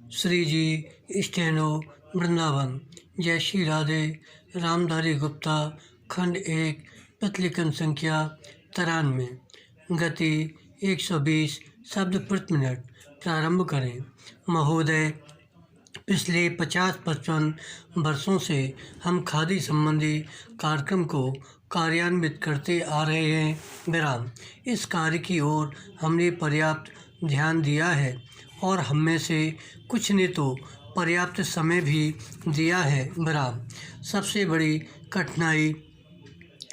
श्री जी steno Vrindavan. जय श्री राधे। रामधारी गुप्ता खंड 1 प्रतिलेखन संख्या 93। गति 120 शब्द प्रति मिनट। प्रारंभ करें। महोदय, पिछले 50-55 वर्षों से हम खादी संबंधी कार्यक्रम को कार्यान्वित करते आ रहे हैं। विराम। इस कार्य की ओर हमने पर्याप्त ध्यान दिया है और हम में से कुछ ने तो पर्याप्त समय भी दिया है। विराम। सबसे बड़ी कठिनाई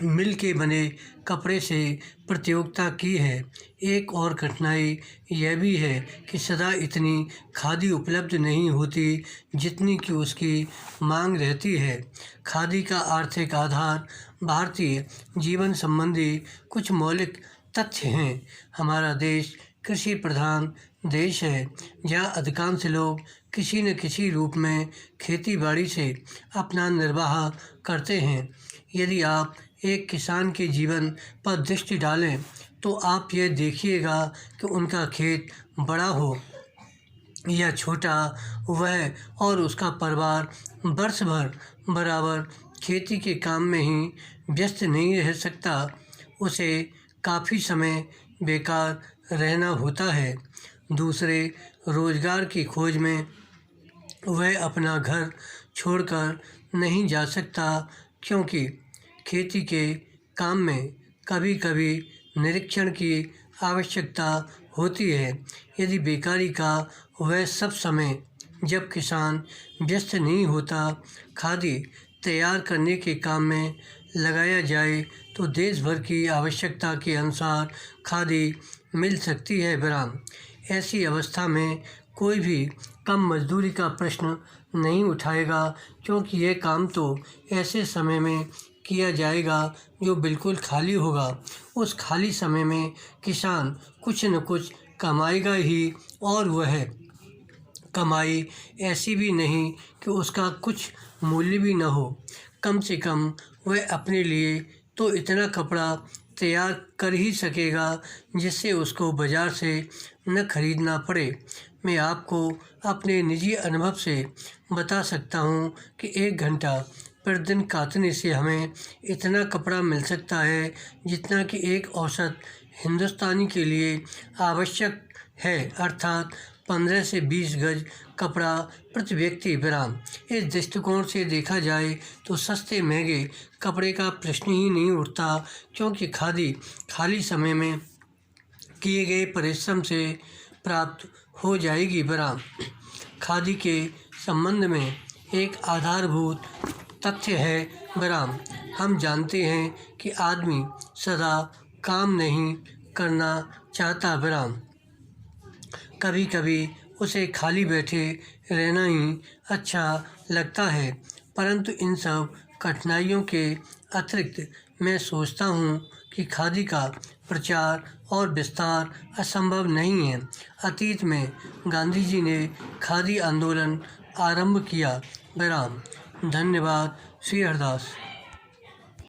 मिल के बने कपड़े से प्रतियोगिता की है। एक और कठिनाई यह भी है कि सदा इतनी खादी उपलब्ध नहीं होती जितनी कि उसकी मांग रहती है। खादी का आर्थिक आधार भारतीय जीवन संबंधी कुछ मौलिक तथ्य हैं। हमारा देश कृषि प्रधान देश है, जहाँ अधिकांश लोग किसी न किसी रूप में खेती बाड़ी से अपना निर्वाह करते हैं। यदि आप एक किसान के जीवन पर दृष्टि डालें तो आप यह देखिएगा कि उनका खेत बड़ा हो या छोटा, वह और उसका परिवार वर्ष भर बराबर खेती के काम में ही व्यस्त नहीं रह सकता। उसे काफ़ी समय बेकार रहना होता है। दूसरे रोजगार की खोज में वह अपना घर छोड़कर नहीं जा सकता, क्योंकि खेती के काम में कभी कभी निरीक्षण की आवश्यकता होती है। यदि बेकारी का वह सब समय जब किसान व्यस्त नहीं होता खादी तैयार करने के काम में लगाया जाए तो देश भर की आवश्यकता के अनुसार खादी मिल सकती है। विराम। ऐसी अवस्था में कोई भी कम मजदूरी का प्रश्न नहीं उठाएगा, क्योंकि यह काम तो ऐसे समय में किया जाएगा जो बिल्कुल खाली होगा। उस खाली समय में किसान कुछ न कुछ कमाएगा ही, और वह कमाई ऐसी भी नहीं कि उसका कुछ मूल्य भी न हो। कम से कम वह अपने लिए तो इतना कपड़ा तैयार कर ही सकेगा जिससे उसको बाजार से न खरीदना पड़े। मैं आपको अपने निजी अनुभव से बता सकता हूँ कि 1 घंटा प्रतिदिन काटने से हमें इतना कपड़ा मिल सकता है जितना कि एक औसत हिंदुस्तानी के लिए आवश्यक है, अर्थात 15 से 20 गज कपड़ा प्रति व्यक्ति। विराम। इस दृष्टिकोण से देखा जाए तो सस्ते महंगे कपड़े का प्रश्न ही नहीं उठता, क्योंकि खादी खाली समय में किए गए परिश्रम से प्राप्त हो जाएगी। विराम। खादी के संबंध में एक आधारभूत तथ्य है। विराम। हम जानते हैं कि आदमी सदा काम नहीं करना चाहता। विराम। कभी कभी उसे खाली बैठे रहना ही अच्छा लगता है, परंतु इन सब कठिनाइयों के अतिरिक्त मैं सोचता हूँ कि खादी का प्रचार और विस्तार असंभव नहीं है। अतीत में गांधी जी ने खादी आंदोलन आरंभ किया। विराम। धन्यवाद। श्री हरदास।